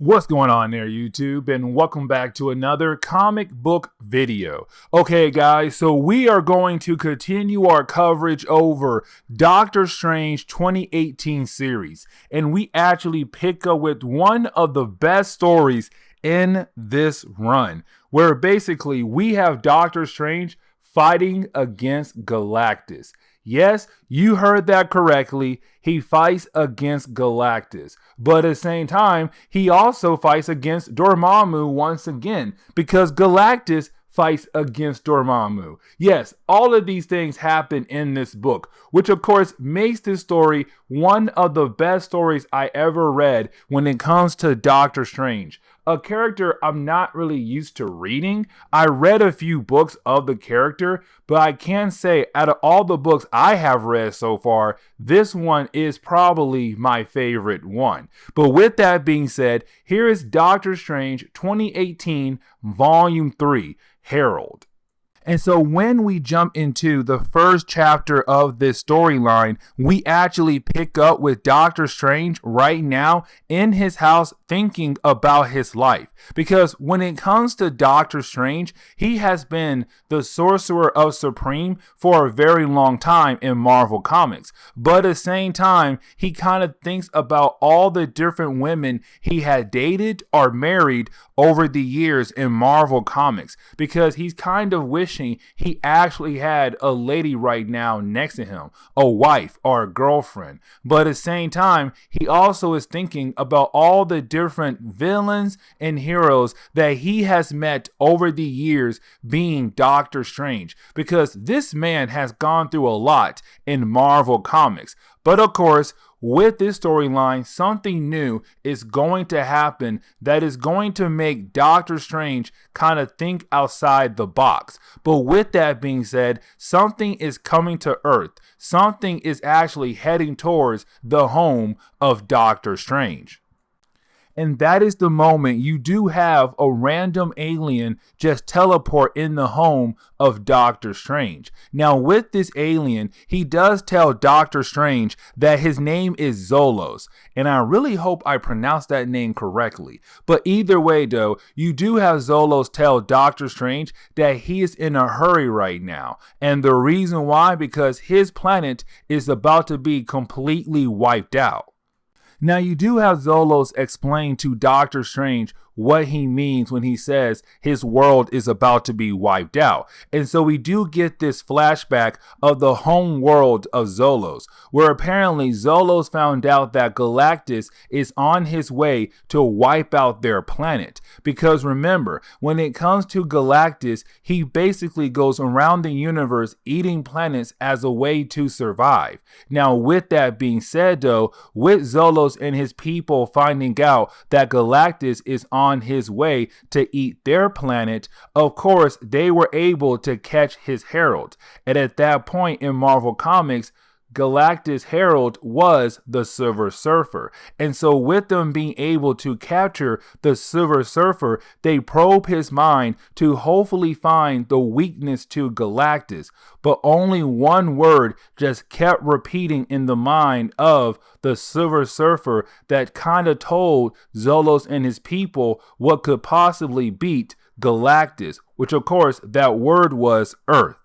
What's going on there, YouTube, and welcome back to another comic book video. Okay, guys, so we are going to continue our coverage over Doctor Strange 2018 series, and we actually pick up with one of the best stories in this run, where basically we have Doctor Strange fighting against Galactus. Yes, you heard that correctly. He fights against Galactus. But at the same time, he also fights against Dormammu once again, because Galactus fights against Dormammu. Yes, all of these things happen in this book, which of course makes this story one of the best stories I ever read when it comes to Doctor Strange. A character I'm not really used to reading. I read a few books of the character, but I can say out of all the books I have read so far, this one is probably my favorite one. But with that being said, here is Doctor Strange 2018 Volume 3, Herald. And so when we jump into the first chapter of this storyline, we actually pick up with Doctor Strange right now in his house thinking about his life. Because when it comes to Doctor Strange, he has been the Sorcerer of Supreme for a very long time in Marvel Comics. But at the same time, he kind of thinks about all the different women he had dated or married over the years in Marvel Comics, because he's kind of wishing he actually had a lady right now next to him, a wife or a girlfriend. But at the same time, he also is thinking about all the different villains and heroes that he has met over the years being Doctor Strange, because this man has gone through a lot in Marvel Comics. But of course, with this storyline, something new is going to happen that is going to make Doctor Strange kind of think outside the box. But with that being said, something is coming to Earth. Something is actually heading towards the home of Doctor Strange. And that is the moment you do have a random alien just teleport in the home of Doctor Strange. Now with this alien, he does tell Doctor Strange that his name is Zolos. And I really hope I pronounced that name correctly. But either way though, you do have Zolos tell Doctor Strange that he is in a hurry right now. And the reason why, because his planet is about to be completely wiped out. Now you do have Zolos explain to Doctor Strange what he means when he says his world is about to be wiped out. And so we do get this flashback of the home world of Zolos, where apparently Zolos found out that Galactus is on his way to wipe out their planet. Because remember, when it comes to Galactus, he basically goes around the universe eating planets as a way to survive. Now with that being said though, with Zolos and his people finding out that Galactus is on his way to eat their planet, of course they were able to catch his herald. And at that point in Marvel Comics, Galactus' herald was the Silver Surfer. And so with them being able to capture the Silver Surfer, they probe his mind to hopefully find the weakness to Galactus. But only one word just kept repeating in the mind of the Silver Surfer that kind of told Zolos and his people what could possibly beat Galactus, which of course that word was Earth.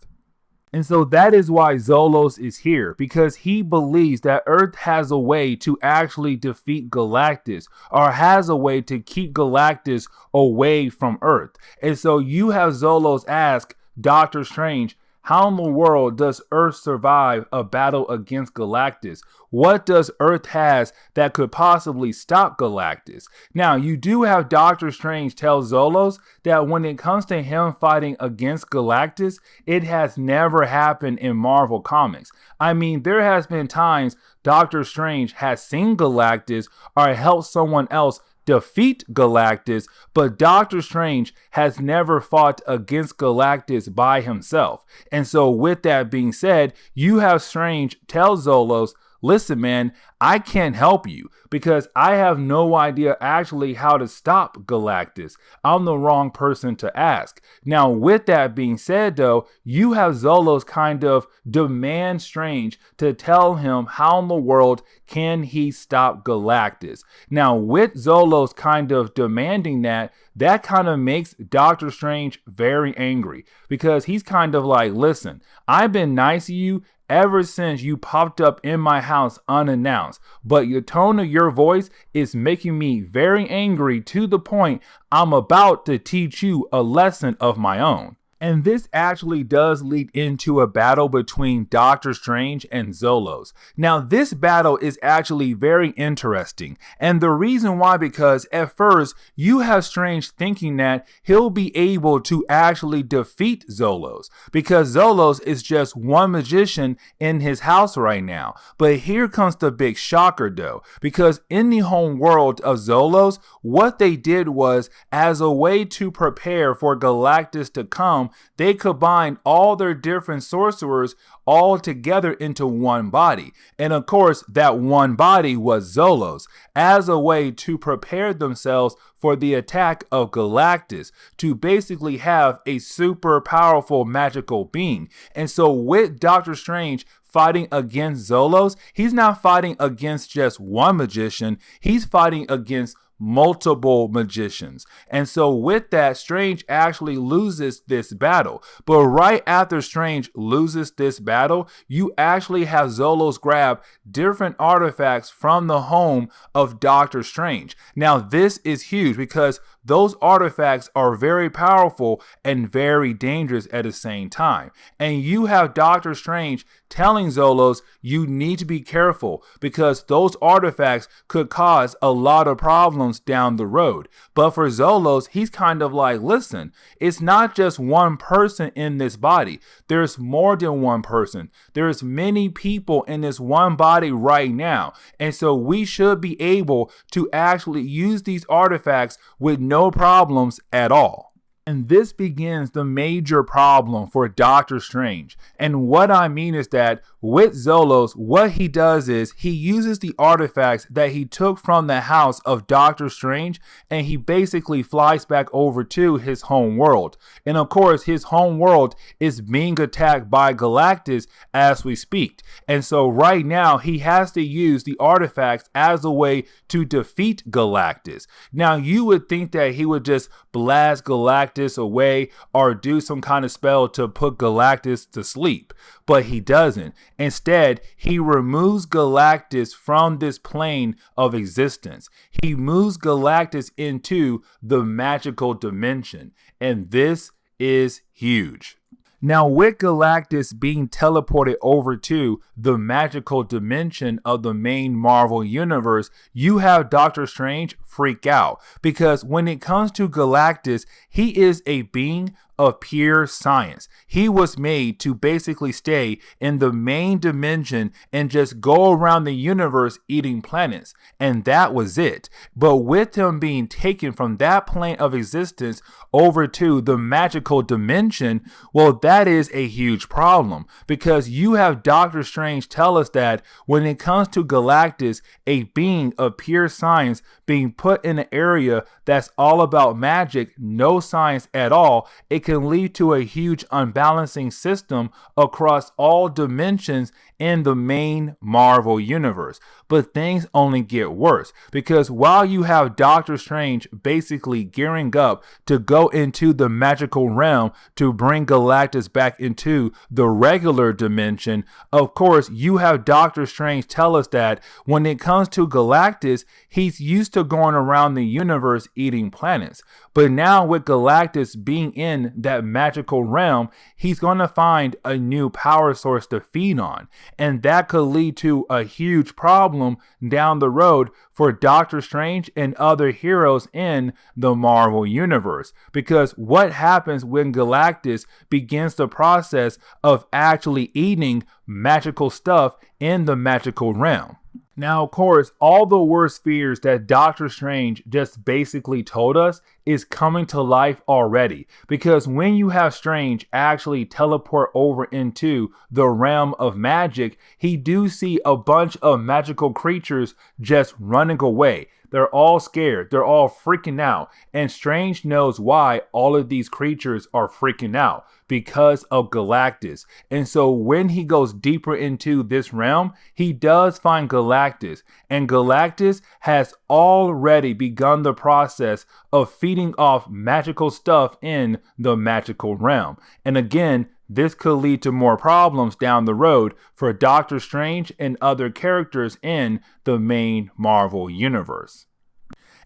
And so that is why Zolos is here, because he believes that Earth has a way to actually defeat Galactus, or has a way to keep Galactus away from Earth. And so you have Zolos ask Doctor Strange, how in the world does Earth survive a battle against Galactus? What does Earth has that could possibly stop Galactus? Now, you do have Doctor Strange tell Zolos that when it comes to him fighting against Galactus, it has never happened in Marvel Comics. I mean, there has been times Doctor Strange has seen Galactus or helped someone else defeat Galactus, but Doctor Strange has never fought against Galactus by himself. And so with that being said, you have Strange tell Zolos, listen, man, I can't help you because I have no idea actually how to stop Galactus. I'm the wrong person to ask. Now, with that being said, though, you have Zolos kind of demand Strange to tell him how in the world can he stop Galactus. Now, with Zolos kind of demanding that kind of makes Doctor Strange very angry because he's kind of like, listen, I've been nice to you ever since you popped up in my house unannounced, but your tone of your voice is making me very angry to the point I'm about to teach you a lesson of my own. And this actually does lead into a battle between Doctor Strange and Zolos. Now, this battle is actually very interesting. And the reason why, because at first you have Strange thinking that he'll be able to actually defeat Zolos because Zolos is just one magician in his house right now. But here comes the big shocker though, because in the home world of Zolos, what they did was, as a way to prepare for Galactus to come, they combined all their different sorcerers all together into one body. And of course, that one body was Zolos, as a way to prepare themselves for the attack of Galactus, to basically have a super powerful magical being. And so with Doctor Strange fighting against Zolos, he's not fighting against just one magician, he's fighting against multiple magicians. And so with that, Strange actually loses this battle. But right after Strange loses this battle, you actually have Zolos grab different artifacts from the home of Doctor Strange. Now this is huge because those artifacts are very powerful and very dangerous at the same time. And you have Doctor Strange telling Zolos you need to be careful because those artifacts could cause a lot of problems down the road. But for Zolos, he's kind of like, listen, it's not just one person in this body. There's more than one person. There's many people in this one body right now. And so we should be able to actually use these artifacts with no problems at all. And this begins the major problem for Doctor Strange. And what I mean is that with Zolos, what he does is he uses the artifacts that he took from the house of Doctor Strange and he basically flies back over to his home world. And of course, his home world is being attacked by Galactus as we speak. And so right now, he has to use the artifacts as a way to defeat Galactus. Now, you would think that he would just blast Galactus away or do some kind of spell to put Galactus to sleep, but he doesn't. Instead, he removes Galactus from this plane of existence. He moves Galactus into the magical dimension, and this is huge. Now, with Galactus being teleported over to the magical dimension of the main Marvel universe, you have Doctor Strange freak out because when it comes to Galactus, he is a being of pure science. He was made to basically stay in the main dimension and just go around the universe eating planets, and that was it. But with him being taken from that plane of existence over to the magical dimension, well, that is a huge problem because you have Doctor Strange tell us that when it comes to Galactus, a being of pure science being put in an area that's all about magic, no science at all, it can lead to a huge unbalancing system across all dimensions in the main Marvel universe. But things only get worse because while you have Doctor Strange basically gearing up to go into the magical realm to bring Galactus back into the regular dimension, of course you have Doctor Strange tell us that when it comes to Galactus, he's used to going around the universe eating planets. But now with Galactus being in that magical realm, he's going to find a new power source to feed on. And that could lead to a huge problem down the road for Doctor Strange and other heroes in the Marvel Universe. Because what happens when Galactus begins the process of actually eating magical stuff in the magical realm? Now, of course, all the worst fears that Doctor Strange just basically told us is coming to life already. Because when you have Strange actually teleport over into the realm of magic, he do see a bunch of magical creatures just running away. They're all scared. They're all freaking out. And Strange knows why all of these creatures are freaking out, because of Galactus. And so when he goes deeper into this realm, he does find Galactus. And Galactus has already begun the process of feeding off magical stuff in the magical realm. And again, this could lead to more problems down the road for Doctor Strange and other characters in the main Marvel universe.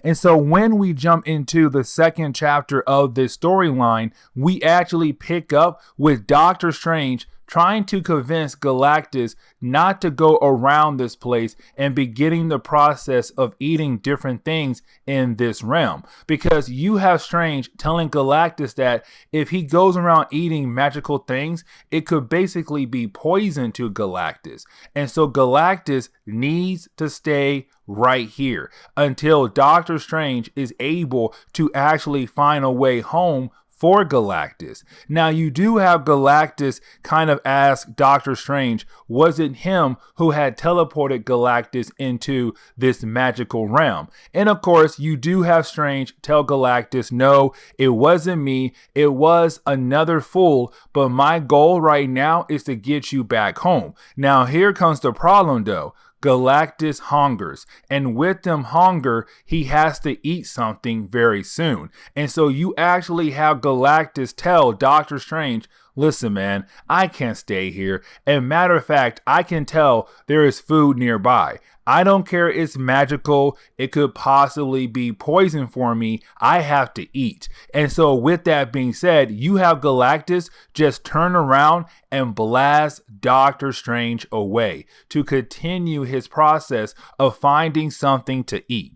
And so when we jump into the second chapter of this storyline, we actually pick up with Doctor Strange trying to convince Galactus not to go around this place and beginning the process of eating different things in this realm. Because you have Strange telling Galactus that if he goes around eating magical things, it could basically be poison to Galactus. And so Galactus needs to stay right here until Doctor Strange is able to actually find a way home for Galactus. Now, you do have Galactus kind of ask Doctor Strange, was it him who had teleported Galactus into this magical realm? And of course, you do have Strange tell Galactus, no, it wasn't me. It was another fool, but my goal right now is to get you back home. Now, here comes the problem though. Galactus hungers, and with them hunger, he has to eat something very soon. And so you actually have Galactus tell Doctor Strange, listen, man, I can't stay here. And matter of fact, I can tell there is food nearby. I don't care it's magical. It could possibly be poison for me. I have to eat. And so with that being said, you have Galactus just turn around and blast Doctor Strange away to continue his process of finding something to eat.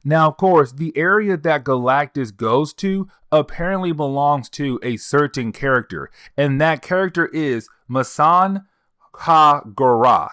Now, of course, the area that Galactus goes to apparently belongs to a certain character, and that character is Masan Ha-Gorath.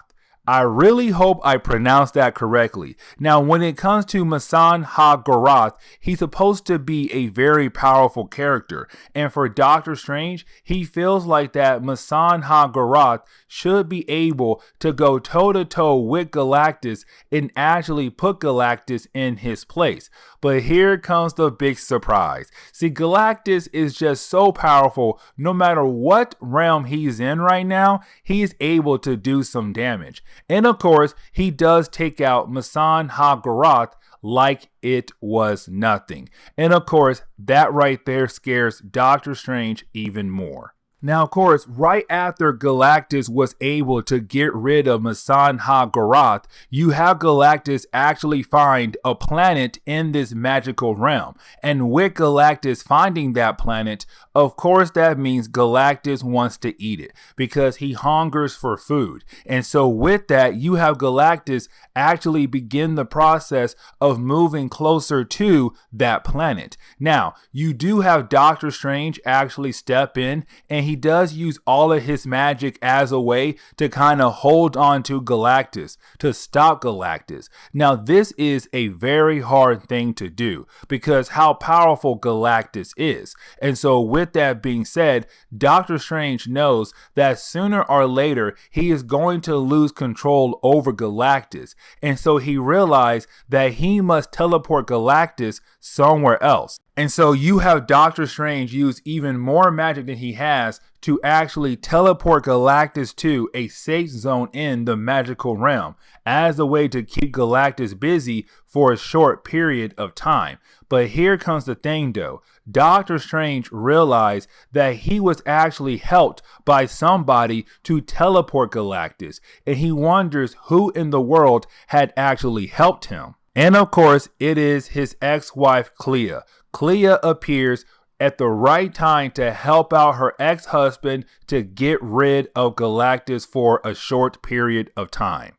I really hope I pronounced that correctly. Now, when it comes to Masan Ha-Gorath, he's supposed to be a very powerful character. And for Doctor Strange, he feels like that Masan Ha-Gorath should be able to go toe-to-toe with Galactus and actually put Galactus in his place. But here comes the big surprise. See, Galactus is just so powerful. No matter what realm he's in right now, he is able to do some damage. And of course, he does take out Masan Ha-Gorath like it was nothing. And of course, that right there scares Doctor Strange even more. Now, of course, right after Galactus was able to get rid of Masan Ha-Gorath, you have Galactus actually find a planet in this magical realm. And with Galactus finding that planet, of course, that means Galactus wants to eat it because he hungers for food. And so with that, you have Galactus actually begin the process of moving closer to that planet. Now, you do have Doctor Strange actually step in, and he does use all of his magic as a way to kind of hold on to Galactus, to stop Galactus. Now, this is a very hard thing to do because how powerful Galactus is. And so with that being said, Doctor Strange knows that sooner or later he is going to lose control over Galactus. And so he realized that he must teleport Galactus somewhere else. And so you have Doctor Strange use even more magic than he has to actually teleport Galactus to a safe zone in the magical realm as a way to keep Galactus busy for a short period of time. But here comes the thing though. Doctor Strange realized that he was actually helped by somebody to teleport Galactus, and he wonders who in the world had actually helped him. And of course, it is his ex-wife Clea. Clea appears at the right time to help out her ex-husband to get rid of Galactus for a short period of time.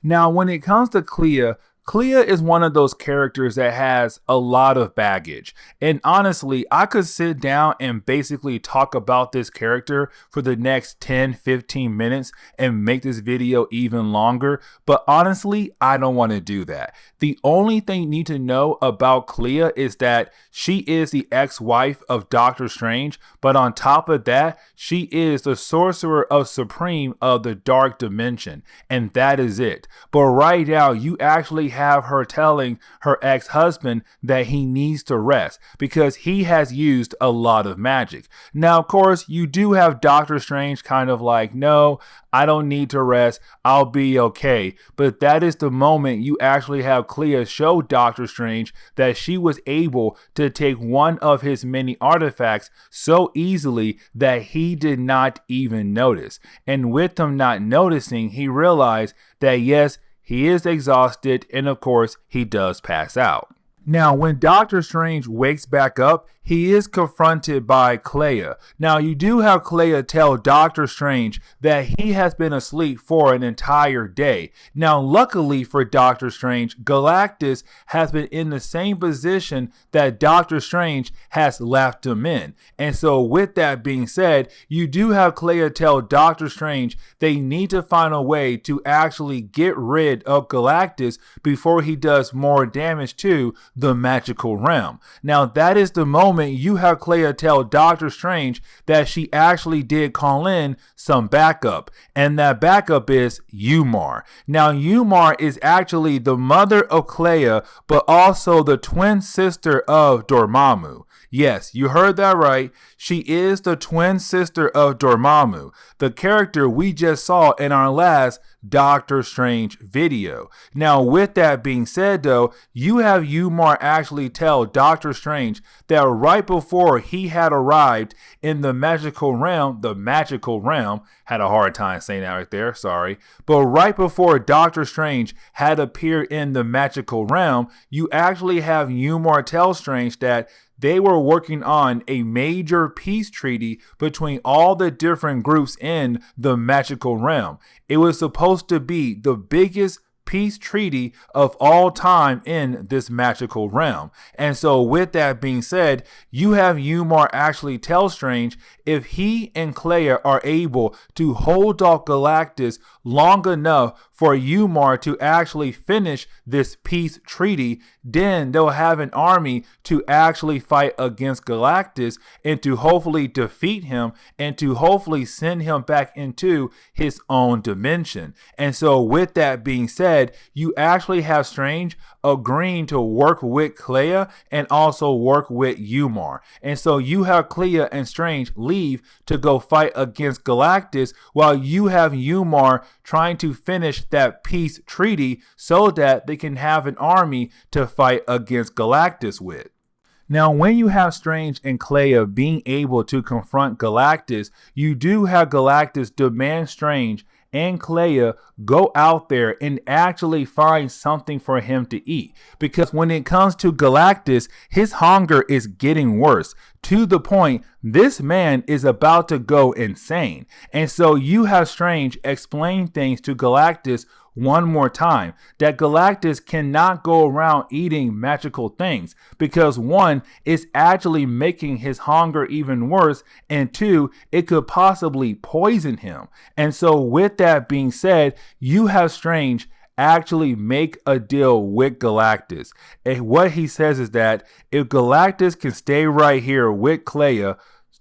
Now, when it comes to Clea, Clea is one of those characters that has a lot of baggage. And honestly, I could sit down and basically talk about this character for the next 10-15 minutes and make this video even longer. But honestly, I don't want to do that. The only thing you need to know about Clea is that she is the ex-wife of Doctor Strange. But on top of that, she is the Sorcerer of Supreme of the Dark Dimension. And that is it. But right now, you actually have her telling her ex-husband that he needs to rest because he has used a lot of magic. Now, of course, you do have Doctor Strange kind of like, no, I don't need to rest. I'll be okay. But that is the moment you actually have Clea show Doctor Strange that she was able to take one of his many artifacts so easily that he did not even notice. And with him not noticing, he realized that yes, he is exhausted, and of course, he does pass out. Now, when Doctor Strange wakes back up, he is confronted by Clea. Now, you do have Clea tell Doctor Strange that he has been asleep for an entire day. Now, luckily for Doctor Strange, Galactus has been in the same position that Doctor Strange has left him in. And so with that being said, you do have Clea tell Doctor Strange they need to find a way to actually get rid of Galactus before he does more damage to the magical realm. Now, that is the moment you have Clea tell Doctor Strange that she actually did call in some backup, and that backup is Umar. Now, Umar is actually the mother of Clea, but also the twin sister of Dormammu. Yes, you heard that right. She is the twin sister of Dormammu, the character we just saw in our last Doctor Strange video. Now, with that being said, though, you have Umar actually tell Doctor Strange that right before he had arrived in the magical realm, had a hard time saying that right there, sorry. But right before Doctor Strange had appeared in the magical realm, you actually have Umar tell Strange that they were working on a major peace treaty between all the different groups in the magical realm. It was supposed to be the biggest peace treaty of all time in this magical realm. And so with that being said, you have Umar actually tell Strange if he and Clea are able to hold off Galactus long enough for Umar to actually finish this peace treaty, then they'll have an army to actually fight against Galactus and to hopefully defeat him and to hopefully send him back into his own dimension. And so with that being said, you actually have Strange agreeing to work with Clea and also work with Umar. And so you have Clea and Strange leave to go fight against Galactus while you have Umar trying to finish that peace treaty so that they can have an army to fight against Galactus with. Now, when you have Strange and Clea being able to confront Galactus, you do have Galactus demand Strange and Clea go out there and actually find something for him to eat. Because when it comes to Galactus, his hunger is getting worse to the point this man is about to go insane. And so you have Strange explain things to Galactus one more time, that Galactus cannot go around eating magical things because one, it's actually making his hunger even worse, and two, it could possibly poison him. And so with that being said, you have Strange actually make a deal with Galactus. And what he says is that if Galactus can stay right here with Clea,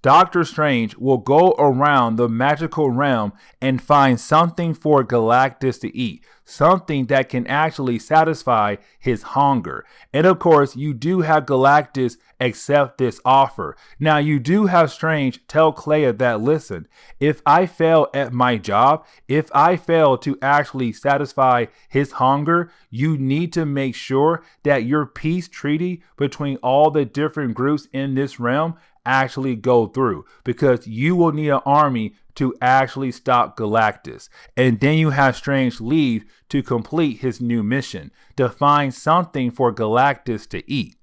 Doctor Strange will go around the magical realm and find something for Galactus to eat, something that can actually satisfy his hunger. And of course, you do have Galactus accept this offer. Now, you do have Strange tell Clea that, listen, if I fail at my job, if I fail to actually satisfy his hunger, you need to make sure that your peace treaty between all the different groups in this realm actually go through, because you will need an army to actually stop Galactus. And then you have Strange leave to complete his new mission, to find something for Galactus to eat.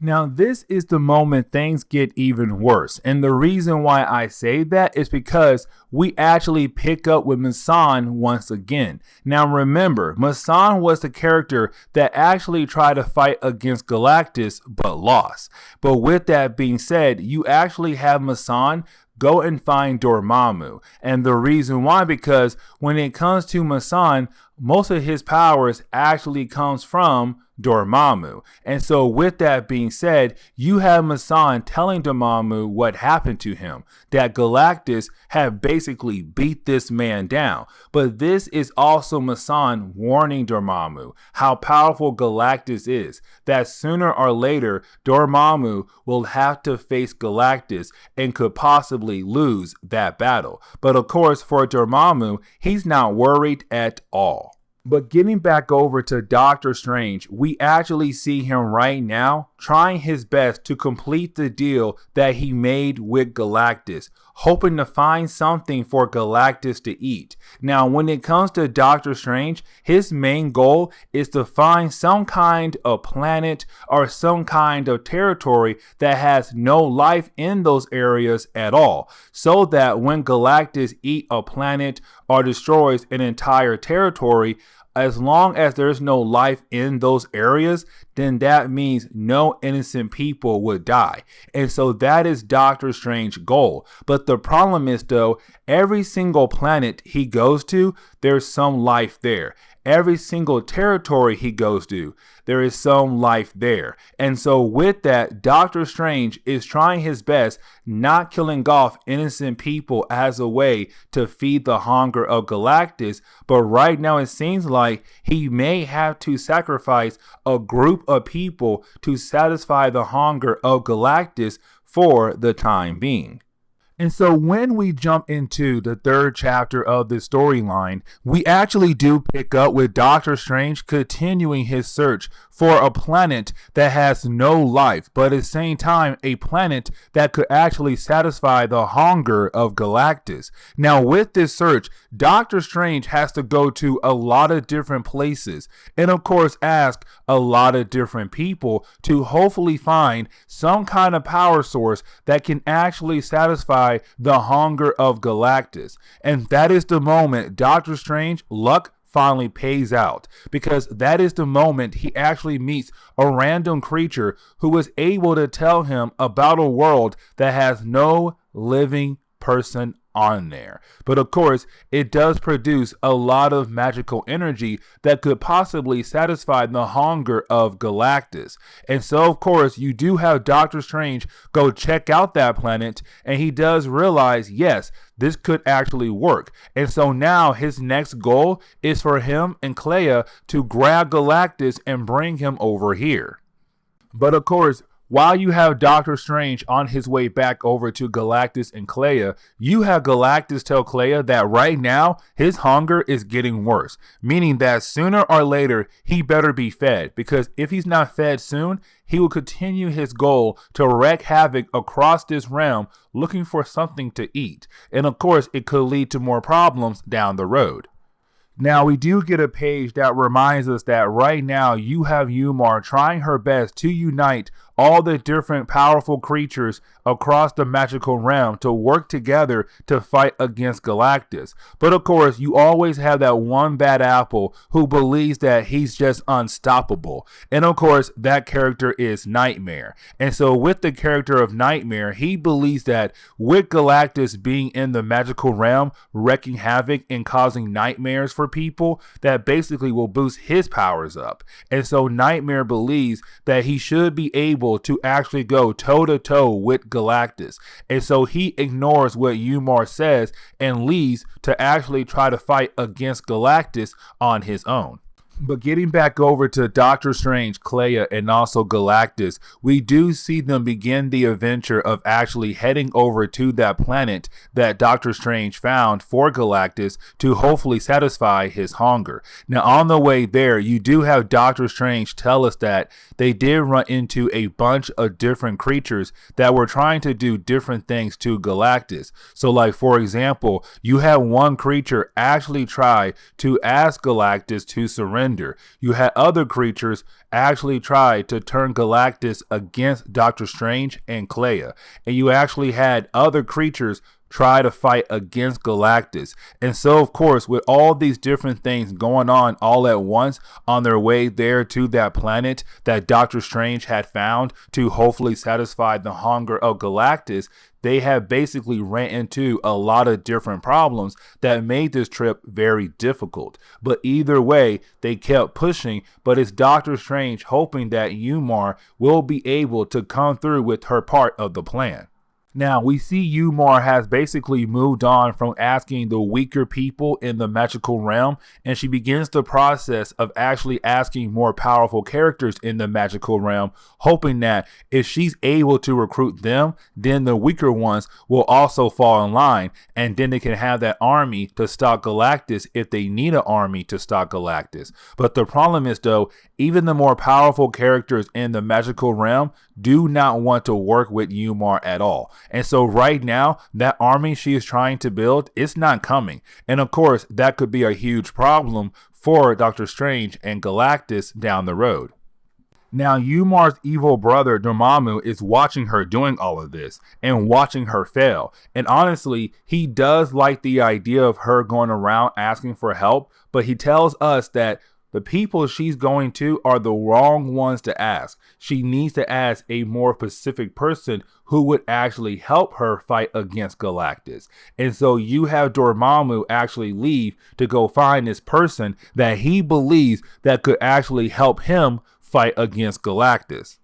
Now, this is the moment things get even worse. And the reason why I say that is because we actually pick up with Masan once again. Now, remember, Masan was the character that actually tried to fight against Galactus but lost. But with that being said, you actually have Masan go and find Dormammu. And the reason why, because when it comes to Masan, most of his powers actually comes from Dormammu. And so with that being said, you have Masan telling Dormammu what happened to him, that Galactus had basically beat this man down. But this is also Masan warning Dormammu how powerful Galactus is, that sooner or later Dormammu will have to face Galactus and could possibly lose that battle. But of course, for Dormammu, he's not worried at all. But getting back over to Doctor Strange, we actually see him right now trying his best to complete the deal that he made with Galactus, hoping to find something for Galactus to eat. Now, when it comes to Doctor Strange, his main goal is to find some kind of planet or some kind of territory that has no life in those areas at all, so that when Galactus eats a planet or destroys an entire territory, as long as there's no life in those areas, then that means no innocent people would die. And so that is Doctor Strange's goal. But the problem is, though, every single planet he goes to, there's some life there. Every single territory he goes to, there is some life there. And so with that, Doctor Strange is trying his best, not killing off innocent people as a way to feed the hunger of Galactus. But right now it seems like he may have to sacrifice a group of people to satisfy the hunger of Galactus for the time being. And so when we jump into the third chapter of the storyline, we actually do pick up with Doctor Strange continuing his search for a planet that has no life, but at the same time, a planet that could actually satisfy the hunger of Galactus. Now, with this search, Doctor Strange has to go to a lot of different places and, of course, ask a lot of different people to hopefully find some kind of power source that can actually satisfy the hunger of Galactus. And that is the moment Doctor Strange luck finally pays out, because that is the moment he actually meets a random creature who is able to tell him about a world that has no living person on there. But of course, it does produce a lot of magical energy that could possibly satisfy the hunger of Galactus. And so, of course, you do have Doctor Strange go check out that planet, and he does realize, yes, this could actually work. And so now his next goal is for him and Clea to grab Galactus and bring him over here. But of course, while you have Doctor Strange on his way back over to Galactus and Clea, you have Galactus tell Clea that right now his hunger is getting worse, meaning that sooner or later he better be fed, because if he's not fed soon, he will continue his goal to wreak havoc across this realm looking for something to eat. And of course, it could lead to more problems down the road. Now, we do get a page that reminds us that right now you have Yumar trying her best to unite all the different powerful creatures across the magical realm to work together to fight against Galactus. But of course, you always have that one bad apple who believes that he's just unstoppable. And of course, that character is Nightmare. And so with the character of Nightmare, he believes that with Galactus being in the magical realm, wreaking havoc and causing nightmares for people, that basically will boost his powers up. And so Nightmare believes that he should be able to actually go toe-to-toe with Galactus. And so he ignores what Yumar says and leaves to actually try to fight against Galactus on his own. But getting back over to Doctor Strange, Clea, and also Galactus, we do see them begin the adventure of actually heading over to that planet that Doctor Strange found for Galactus to hopefully satisfy his hunger. Now, on the way there, you do have Doctor Strange tell us that they did run into a bunch of different creatures that were trying to do different things to Galactus. So, like, for example, you have one creature actually try to ask Galactus to surrender surrender. You had other creatures actually try to turn Galactus against Doctor Strange and Clea. And you actually had other creatures try to fight against Galactus. And so, of course, with all these different things going on all at once on their way there to that planet that Doctor Strange had found to hopefully satisfy the hunger of Galactus, they have basically ran into a lot of different problems that made this trip very difficult. But either way, they kept pushing, but it's Doctor Strange hoping that Umar will be able to come through with her part of the plan. Now, we see Umar has basically moved on from asking the weaker people in the magical realm, and she begins the process of actually asking more powerful characters in the magical realm, hoping that if she's able to recruit them, then the weaker ones will also fall in line, and then they can have that army to stop Galactus if they need an army to stop Galactus. But the problem is, though, even the more powerful characters in the magical realm do not want to work with Umar at all. And so right now, that army she is trying to build, it's not coming. And of course, that could be a huge problem for Doctor Strange and Galactus down the road. Now, Umar's evil brother, Dormammu, is watching her doing all of this and watching her fail. And honestly, he does like the idea of her going around asking for help, but he tells us that the people she's going to are the wrong ones to ask. She needs to ask a more specific person who would actually help her fight against Galactus. And so you have Dormammu actually leave to go find this person that he believes that could actually help him fight against Galactus.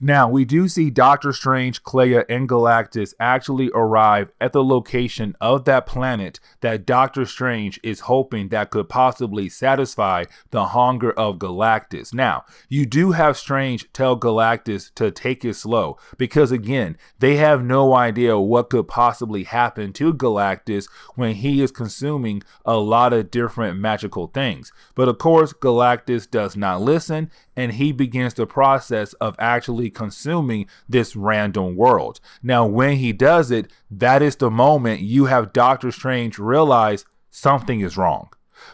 Now, we do see Doctor Strange, Clea, and Galactus actually arrive at the location of that planet that Doctor Strange is hoping that could possibly satisfy the hunger of Galactus. Now, you do have Strange tell Galactus to take it slow because, again, they have no idea what could possibly happen to Galactus when he is consuming a lot of different magical things. But of course, Galactus does not listen, and he begins the process of actually consuming this random world. Now, when he does it, that is the moment you have Doctor Strange realize something is wrong.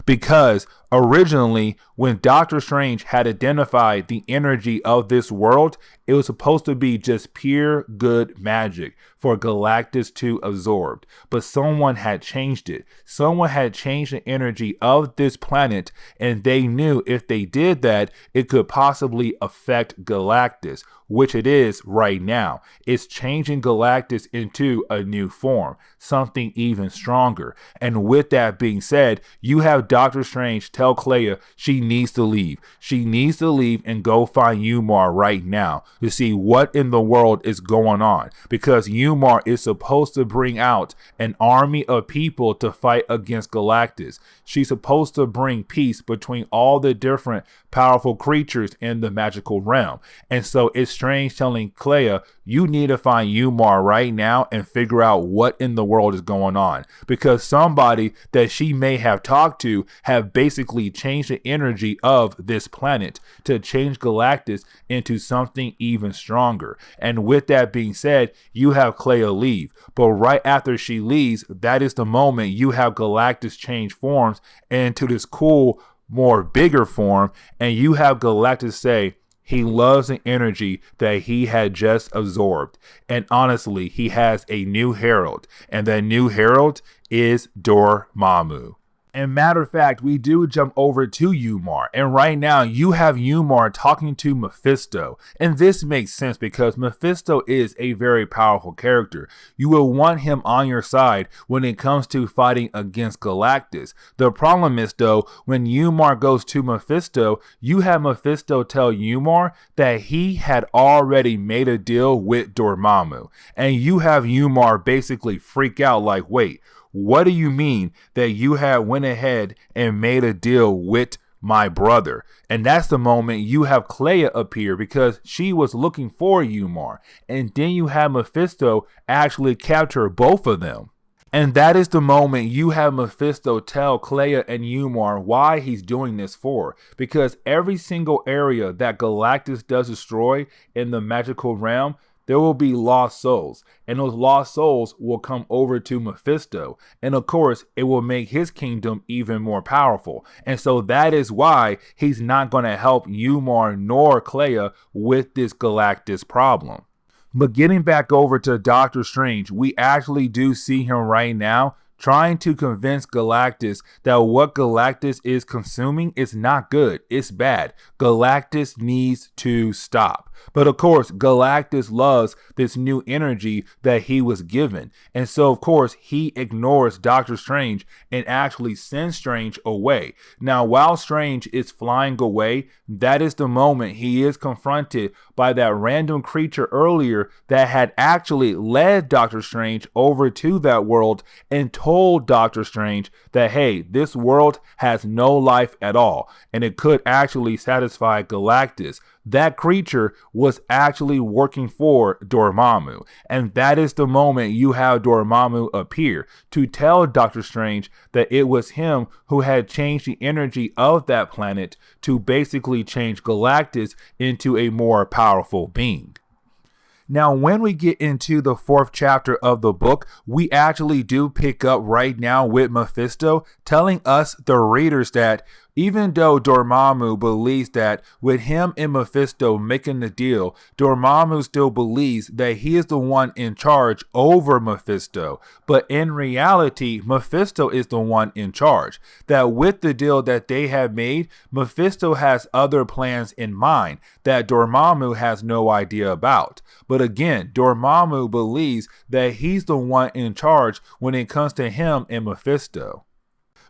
Because originally, when Doctor Strange had identified the energy of this world, it was supposed to be just pure good magic for Galactus to absorb. But someone had changed it. Someone had changed the energy of this planet, and they knew if they did that, it could possibly affect Galactus, which it is right now. It's changing Galactus into a new form, something even stronger. And with that being said, you have Doctor Strange tell Clea she needs to leave. She needs to leave and go find Umar right now to see what in the world is going on, because Umar is supposed to bring out an army of people to fight against Galactus. She's supposed to bring peace between all the different powerful creatures in the magical realm. And so it's Strange telling Clea, you need to find Umar right now and figure out what in the world is going on, because somebody that she may have talked to have basically changed the energy of this planet to change Galactus into something even stronger. And with that being said, you have Clea leave, but right after she leaves, that is the moment you have Galactus change forms into this cool, more bigger form, and you have Galactus say he loves the energy that he had just absorbed. And honestly, he has a new herald, and that new herald is Dormammu. And matter of fact, we do jump over to Umar, and right now you have Umar talking to Mephisto, and this makes sense because Mephisto is a very powerful character. You will want him on your side when it comes to fighting against Galactus. The problem is, though, when Umar goes to Mephisto, you have Mephisto tell Umar that he had already made a deal with Dormammu, and you have Umar basically freak out like, wait, what do you mean that you had went ahead and made a deal with my brother? And that's the moment you have Clea appear because she was looking for Umar. And then you have Mephisto actually capture both of them. And that is the moment you have Mephisto tell Clea and Umar why he's doing this for. Because every single area that Galactus does destroy in the magical realm, there will be lost souls, and those lost souls will come over to Mephisto, and of course it will make his kingdom even more powerful. And so that is why he's not going to help Umar nor Clea with this Galactus problem. But getting back over to Doctor Strange, we actually do see him right now trying to convince Galactus that what Galactus is consuming is not good, it's bad. Galactus needs to stop. But of course, Galactus loves this new energy that he was given. And so, of course, he ignores Doctor Strange and actually sends Strange away. Now, while Strange is flying away, that is the moment he is confronted by that random creature earlier that had actually led Doctor Strange over to that world and told Doctor Strange that, hey, this world has no life at all, and it could actually satisfy Galactus. That creature was actually working for Dormammu, and that is the moment you have Dormammu appear to tell Doctor Strange that it was him who had changed the energy of that planet to basically change Galactus into a more powerful being. Now, when we get into the 4th chapter of the book, we actually do pick up right now with Mephisto telling us, the readers, that even though Dormammu believes that with him and Mephisto making the deal, Dormammu still believes that he is the one in charge over Mephisto. But in reality, Mephisto is the one in charge. That with the deal that they have made, Mephisto has other plans in mind that Dormammu has no idea about. But again, Dormammu believes that he's the one in charge when it comes to him and Mephisto.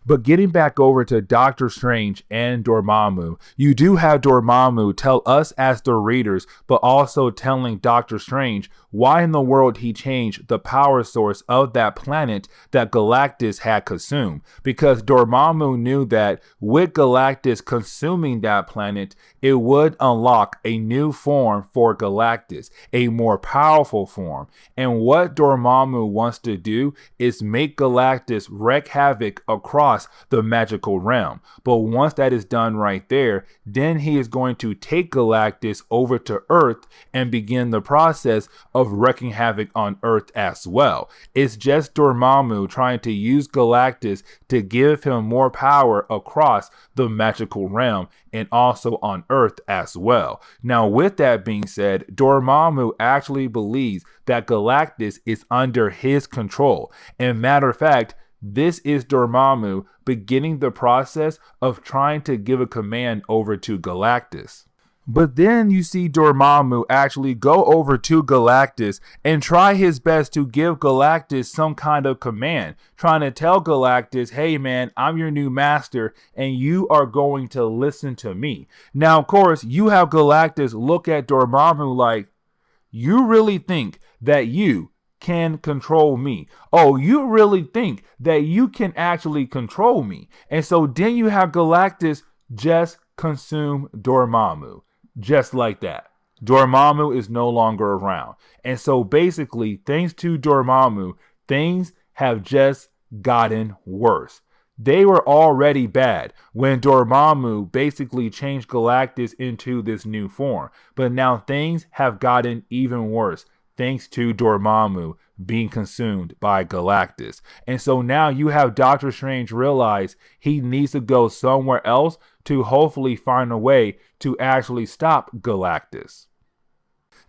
But getting back over to Doctor Strange and Dormammu, you do have Dormammu tell us as the readers, but also telling Doctor Strange why in the world he changed the power source of that planet that Galactus had consumed. Because Dormammu knew that with Galactus consuming that planet, it would unlock a new form for Galactus, a more powerful form. And what Dormammu wants to do is make Galactus wreak havoc across the magical realm. But once that is done right there, then he is going to take Galactus over to Earth and begin the process of wreaking havoc on Earth as well. It's just Dormammu trying to use Galactus to give him more power across the magical realm and also on Earth as well. Now, with that being said, Dormammu actually believes that Galactus is under his control. And matter of fact, this is Dormammu beginning the process of trying to give a command over to Galactus. But then you see Dormammu actually go over to Galactus and try his best to give Galactus some kind of command, trying to tell Galactus, hey man, I'm your new master and you are going to listen to me. Now, of course, you have Galactus look at Dormammu like, you really think that you can control me? Oh, you really think that you can actually control me? And so then you have Galactus just consume Dormammu. Just like that. Dormammu is no longer around. And so basically, thanks to Dormammu, things have just gotten worse. They were already bad when Dormammu basically changed Galactus into this new form. But now things have gotten even worse thanks to Dormammu being consumed by Galactus. And so now you have Doctor Strange realize he needs to go somewhere else to hopefully find a way to actually stop Galactus.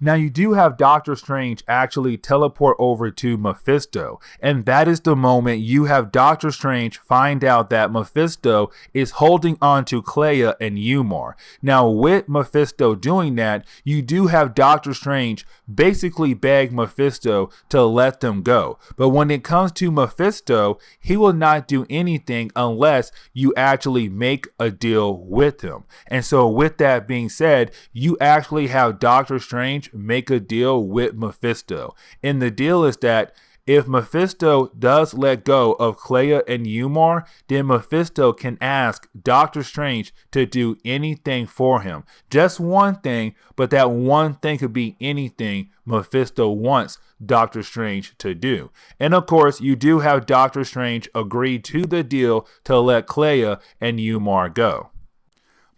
Now you do have Doctor Strange actually teleport over to Mephisto, and that is the moment you have Doctor Strange find out that Mephisto is holding on to Clea and Umar. Now with Mephisto doing that, you do have Doctor Strange basically beg Mephisto to let them go. But when it comes to Mephisto, he will not do anything unless you actually make a deal with him. And so with that being said, you actually have Doctor Strange make a deal with Mephisto. And the deal is that if Mephisto does let go of Clea and Umar, then Mephisto can ask Doctor Strange to do anything for him. Just one thing, but that one thing could be anything Mephisto wants Doctor Strange to do. And of course, you do have Doctor Strange agree to the deal to let Clea and Umar go.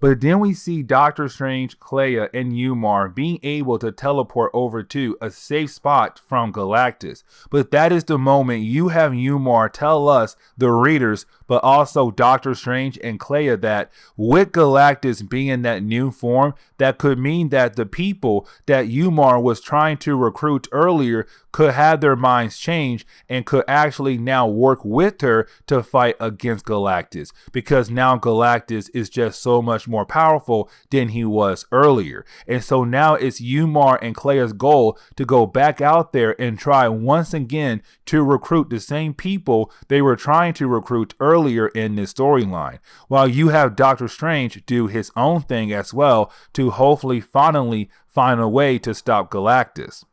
But then we see Doctor Strange, Clea, and Umar being able to teleport over to a safe spot from Galactus. But that is the moment you have Umar tell us, the readers, but also Doctor Strange and Clea, that with Galactus being in that new form, that could mean that the people that Umar was trying to recruit earlier could have their minds changed and could actually now work with her to fight against Galactus, because now Galactus is just so much more powerful than he was earlier. And so now it's Umar and Clea's goal to go back out there and try once again to recruit the same people they were trying to recruit earlier in this storyline, while you have Doctor Strange do his own thing as well to hopefully finally find a way to stop Galactus.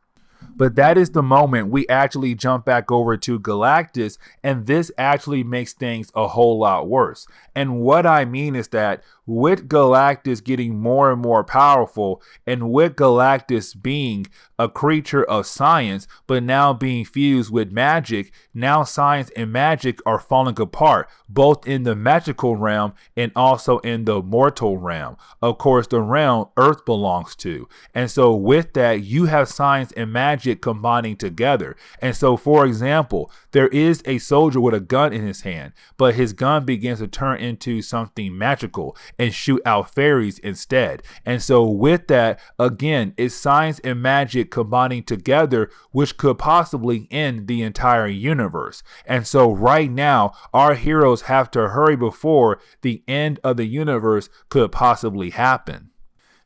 But that is the moment we actually jump back over to Galactus, and this actually makes things a whole lot worse. And what I mean is that with Galactus getting more and more powerful, and with Galactus being a creature of science, but now being fused with magic, now science and magic are falling apart, both in the magical realm and also in the mortal realm. Of course, the realm Earth belongs to. And so with that, you have science and magic combining together. And so, for example, there is a soldier with a gun in his hand, but his gun begins to turn into something magical and shoot out fairies instead. And so with that, again, it's science and magic combining together, which could possibly end the entire universe. And so right now, our heroes have to hurry before the end of the universe could possibly happen.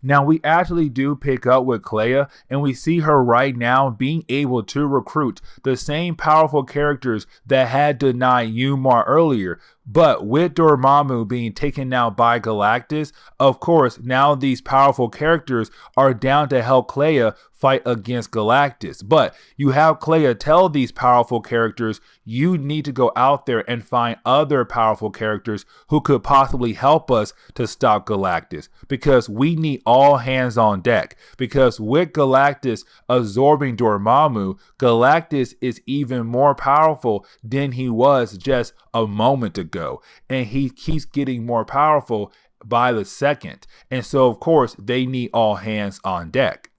Now, we actually do pick up with Clea, and we see her right now being able to recruit the same powerful characters that had denied Umar earlier. But with Dormammu being taken out by Galactus, of course, now these powerful characters are down to help Clea fight against Galactus. But you have Clea tell these powerful characters, you need to go out there and find other powerful characters who could possibly help us to stop Galactus, because we need all hands on deck. Because with Galactus absorbing Dormammu, Galactus is even more powerful than he was just a moment ago, and he keeps getting more powerful by the second. And so of course they need all hands on deck.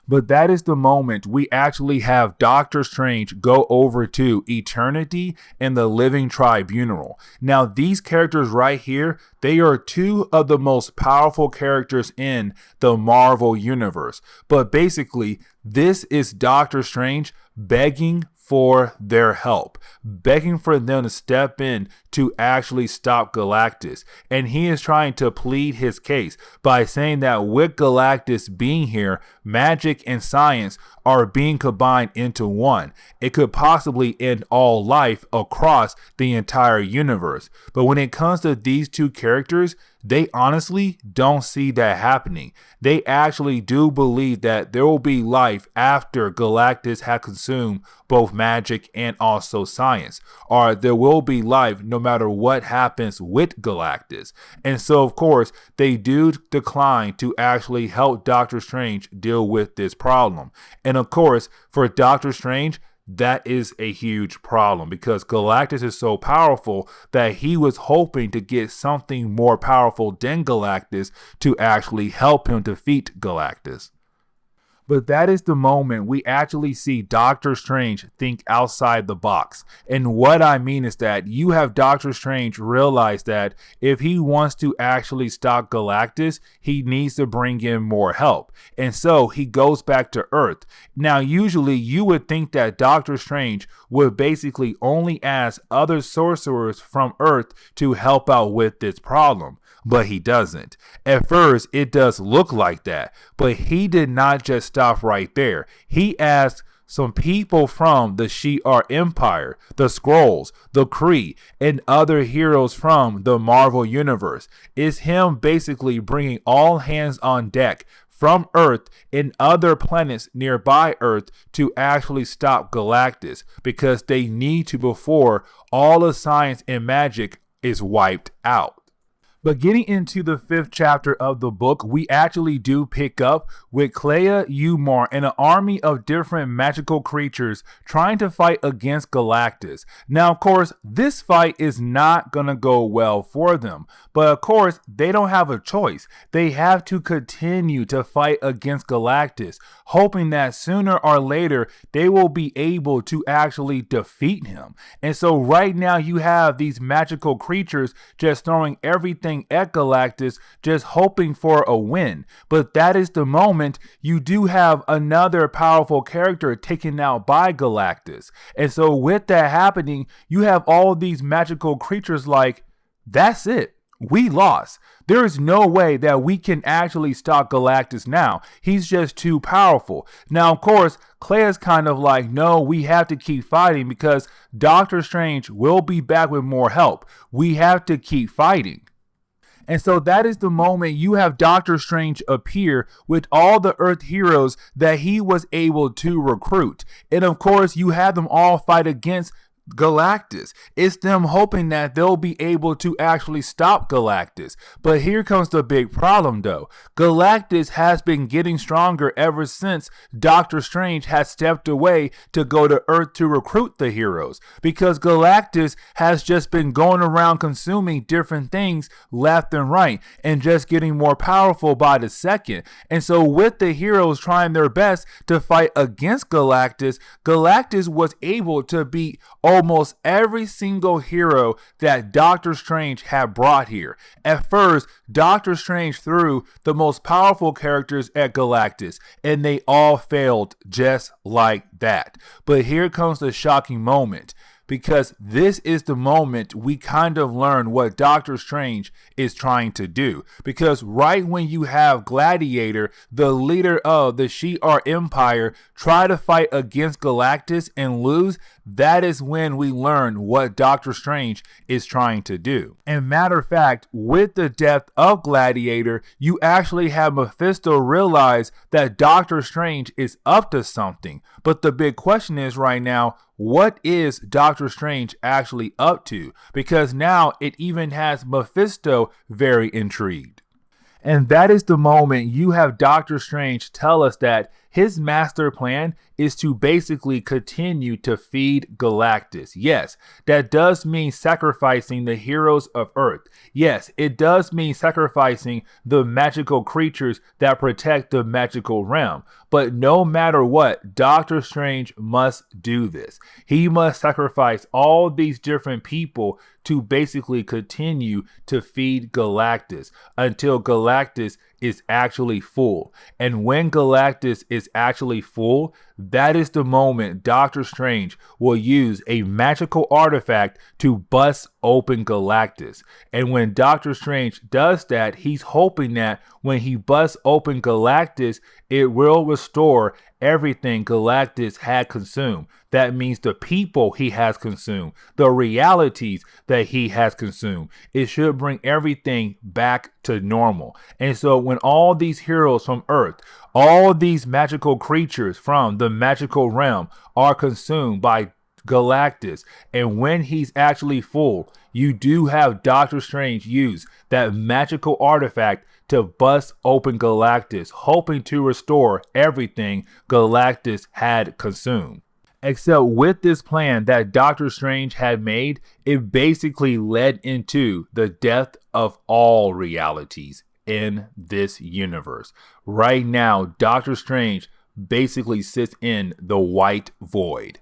But that is the moment we actually have Doctor Strange go over to Eternity and the Living Tribunal. Now, these characters right here, they are two of the most powerful characters in the Marvel Universe. But basically, this is Doctor Strange begging for their help, begging for them to step in to actually stop Galactus. And he is trying to plead his case by saying that with Galactus being here, magic and science are being combined into one. It could possibly end all life across the entire universe. But when it comes to these two characters, they honestly don't see that happening. They actually do believe that there will be life after Galactus has consumed both magic and also science, or there will be life no matter what happens with Galactus. And so of course they do decline to actually help Doctor Strange deal with this problem. And of course, for Doctor Strange, that is a huge problem, because Galactus is so powerful that he was hoping to get something more powerful than Galactus to actually help him defeat Galactus. But that is the moment we actually see Doctor Strange think outside the box. And what I mean is that you have Doctor Strange realize that if he wants to actually stop Galactus, he needs to bring in more help. And so he goes back to Earth. Now, usually you would think that Doctor Strange would basically only ask other sorcerers from Earth to help out with this problem. But he doesn't. At first, it does look like that, but he did not just stop right there. He asked some people from the Shi'ar Empire, the Skrulls, the Kree, and other heroes from the Marvel Universe. It's him basically bringing all hands on deck from Earth and other planets nearby Earth to actually stop Galactus, because they need to before all the science and magic is wiped out. But getting into the 5th chapter of the book, we actually do pick up with Clea Umar and an army of different magical creatures trying to fight against Galactus. Now, of course, this fight is not going to go well for them. But of course, they don't have a choice. They have to continue to fight against Galactus, hoping that sooner or later they will be able to actually defeat him. And so right now you have these magical creatures just throwing everything at Galactus, just hoping for a win. But that is the moment you do have another powerful character taken out by Galactus. And so with that happening, you have all these magical creatures like, that's it. We lost. There is no way that we can actually stop Galactus now. He's just too powerful. Now, of course, Clea's kind of like, no, we have to keep fighting because Doctor Strange will be back with more help. We have to keep fighting. And so that is the moment you have Doctor Strange appear with all the Earth heroes that he was able to recruit. And of course, you have them all fight against Galactus. It's them hoping that they'll be able to actually stop Galactus. But here comes the big problem though. Galactus has been getting stronger ever since Doctor Strange has stepped away to go to Earth to recruit the heroes. Because Galactus has just been going around consuming different things left and right and just getting more powerful by the second. And so with the heroes trying their best to fight against Galactus, Galactus was able to beat almost every single hero that Doctor Strange had brought here. At first, Doctor Strange threw the most powerful characters at Galactus, and they all failed just like that. But here comes the shocking moment, because this is the moment we kind of learn what Doctor Strange is trying to do. Because right when you have Gladiator, the leader of the Shi'ar Empire, try to fight against Galactus and lose, that is when we learn what Doctor Strange is trying to do. And matter of fact, with the death of Gladiator, you actually have Mephisto realize that Doctor Strange is up to something. But the big question is right now, what is Doctor Strange actually up to? Because now it even has Mephisto very intrigued. And that is the moment you have Doctor Strange tell us that his master plan is to basically continue to feed Galactus. Yes, that does mean sacrificing the heroes of Earth. Yes, it does mean sacrificing the magical creatures that protect the magical realm. But no matter what, Doctor Strange must do this. He must sacrifice all these different people to basically continue to feed Galactus until Galactus is actually full. And when Galactus is actually full, that is the moment Doctor Strange will use a magical artifact to bust open Galactus. And when Doctor Strange does that, he's hoping that when he busts open Galactus, it will restore everything Galactus had consumed. That means the people he has consumed, the realities that he has consumed. It should bring everything back to normal. And so when all these heroes from Earth, all these magical creatures from the magical realm are consumed by Galactus, and when he's actually full, you do have Doctor Strange use that magical artifact to bust open Galactus, hoping to restore everything Galactus had consumed. Except with this plan that Doctor Strange had made, it basically led into the death of all realities in this universe. Right now, Doctor Strange basically sits in the white void.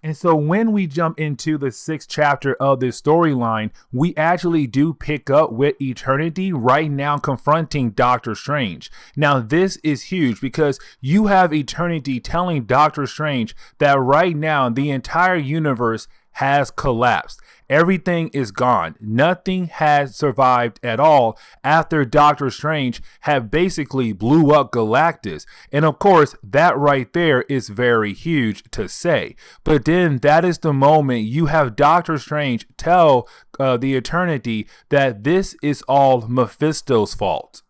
And so when we jump into the 6th chapter of this storyline, we actually do pick up with Eternity right now confronting Doctor Strange. Now this is huge because you have Eternity telling Doctor Strange that right now the entire universe has collapsed. Everything is gone. Nothing has survived at all after Doctor Strange had basically blew up Galactus. And of course, that right there is very huge to say. But then that is the moment you have Doctor Strange tell the Eternity that this is all Mephisto's fault.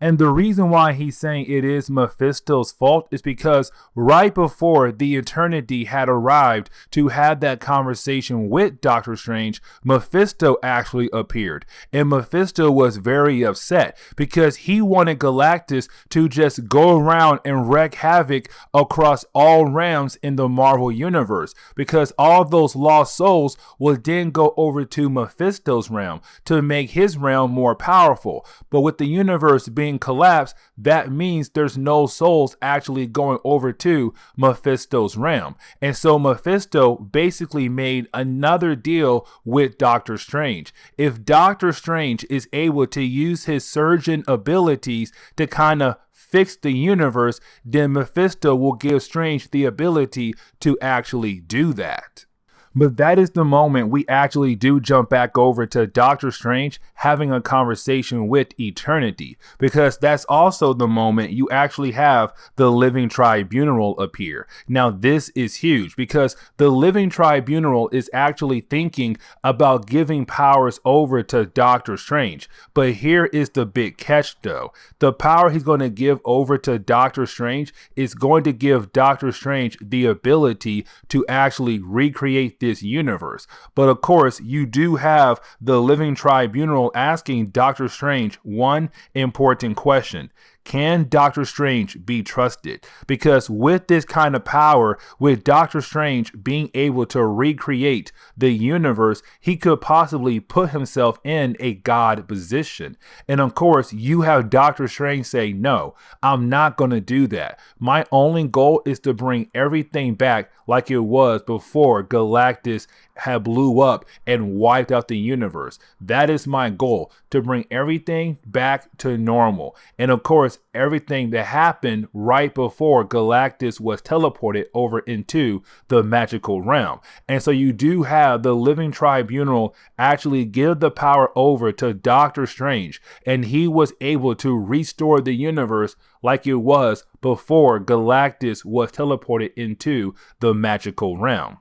And the reason why he's saying it is Mephisto's fault is because right before the Eternity had arrived to have that conversation with Doctor Strange, Mephisto actually appeared. And Mephisto was very upset because he wanted Galactus to just go around and wreak havoc across all realms in the Marvel Universe, because all those lost souls would then go over to Mephisto's realm to make his realm more powerful. But with the universe being collapsed, that means there's no souls actually going over to Mephisto's realm. And so Mephisto basically made another deal with Doctor Strange. If Doctor Strange is able to use his surgeon abilities to kind of fix the universe, then Mephisto will give Strange the ability to actually do that. But that is the moment we actually do jump back over to Doctor Strange having a conversation with Eternity, because that's also the moment you actually have the Living Tribunal appear. Now this is huge because the Living Tribunal is actually thinking about giving powers over to Doctor Strange. But here is the big catch though. The power he's going to give over to Doctor Strange is going to give Doctor Strange the ability to actually recreate this universe. But of course, you do have the Living Tribunal asking Doctor Strange one important question. Can Doctor Strange be trusted? Because with this kind of power, with Doctor Strange being able to recreate the universe, he could possibly put himself in a God position. And of course, you have Doctor Strange say, no, I'm not going to do that. My only goal is to bring everything back like it was before Galactus had blew up and wiped out the universe. That is my goal, to bring everything back to normal. And of course, everything that happened right before Galactus was teleported over into the magical realm. And so you do have the Living Tribunal actually give the power over to Doctor Strange, and he was able to restore the universe like it was before Galactus was teleported into the magical realm.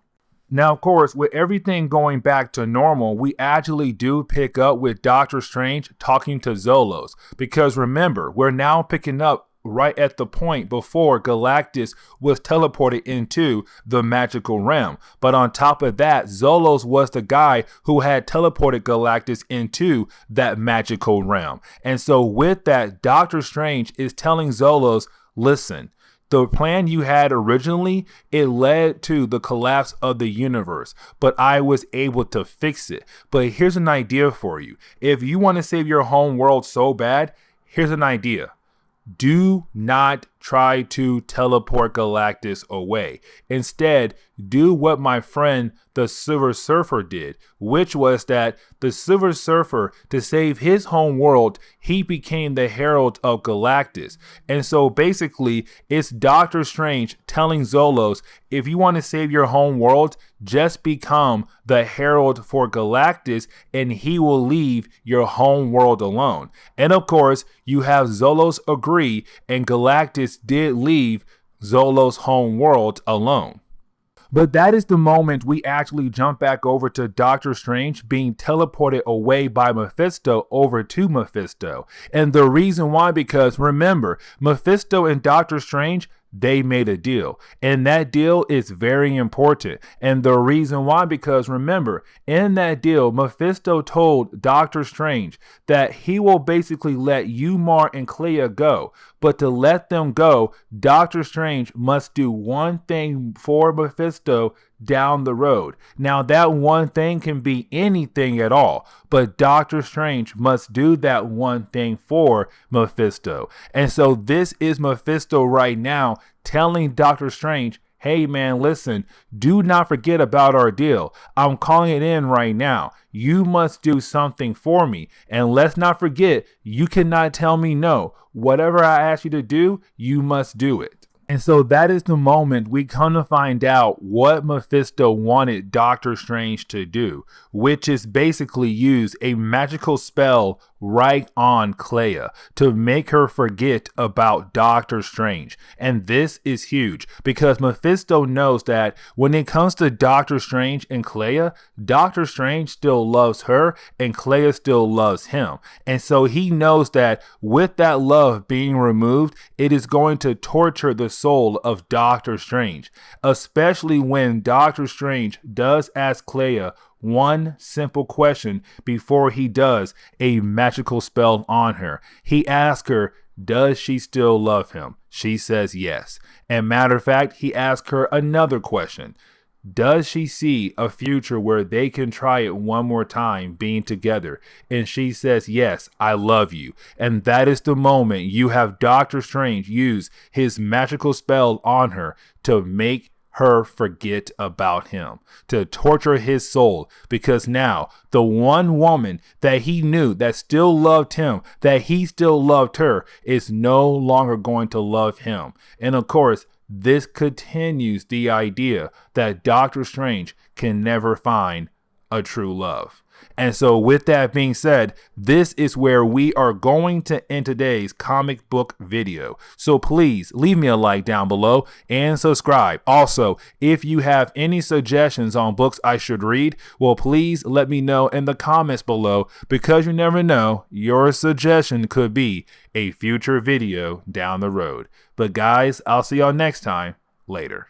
Now, of course, with everything going back to normal, we actually do pick up with Doctor Strange talking to Zolos, because remember, we're now picking up right at the point before Galactus was teleported into the magical realm. But on top of that, Zolos was the guy who had teleported Galactus into that magical realm. And so with that, Doctor Strange is telling Zolos, listen, the plan you had originally, it led to the collapse of the universe, but I was able to fix it. But here's an idea for you. If you want to save your home world so bad, here's an idea. Do not try to teleport Galactus away. Instead, do what my friend the Silver Surfer did, which was that the Silver Surfer, to save his home world, he became the herald of Galactus. And so basically, it's Doctor Strange telling Zolos, if you want to save your home world, just become the herald for Galactus and he will leave your home world alone. And of course, you have Zolos agree, and Galactus did leave Zolos' home world alone. But that is the moment we actually jump back over to Doctor Strange being teleported away by Mephisto over to Mephisto. And the reason why, because remember, Mephisto and Doctor Strange, they made a deal, and that deal is very important. And the reason why, because remember, in that deal, Mephisto told Doctor Strange that he will basically let Umar and Clea go, but to let them go, Doctor Strange must do one thing for Mephisto down the road. Now that one thing can be anything at all, but Doctor Strange must do that one thing for Mephisto. And so this is Mephisto right now telling Doctor Strange, hey man, listen, do not forget about our deal. I'm calling it in right now. You must do something for me. And let's not forget, you cannot tell me no. Whatever I ask you to do, you must do it. And so that is the moment we come to find out what Mephisto wanted Doctor Strange to do, which is basically use a magical spell right on Clea to make her forget about Doctor Strange. And this is huge because Mephisto knows that when it comes to Doctor Strange and Clea, Doctor Strange still loves her and Clea still loves him. And so he knows that with that love being removed, it is going to torture the soul of Doctor Strange, especially when Doctor Strange does ask Clea one simple question before he does a magical spell on her. He asks her, does she still love him? She says yes. And matter of fact, he asks her another question. Does she see a future where they can try it one more time being together? And she says, yes, I love you. And that is the moment you have Doctor Strange use his magical spell on her to make her forget about him, to torture his soul, because now the one woman that he knew that still loved him, that he still loved her, is no longer going to love him. And of course, this continues the idea that Doctor Strange can never find a true love. And so with that being said, this is where we are going to end today's comic book video. So please leave me a like down below and subscribe. Also, if you have any suggestions on books I should read, well, please let me know in the comments below, because you never know, your suggestion could be a future video down the road. But guys, I'll see y'all next time. Later.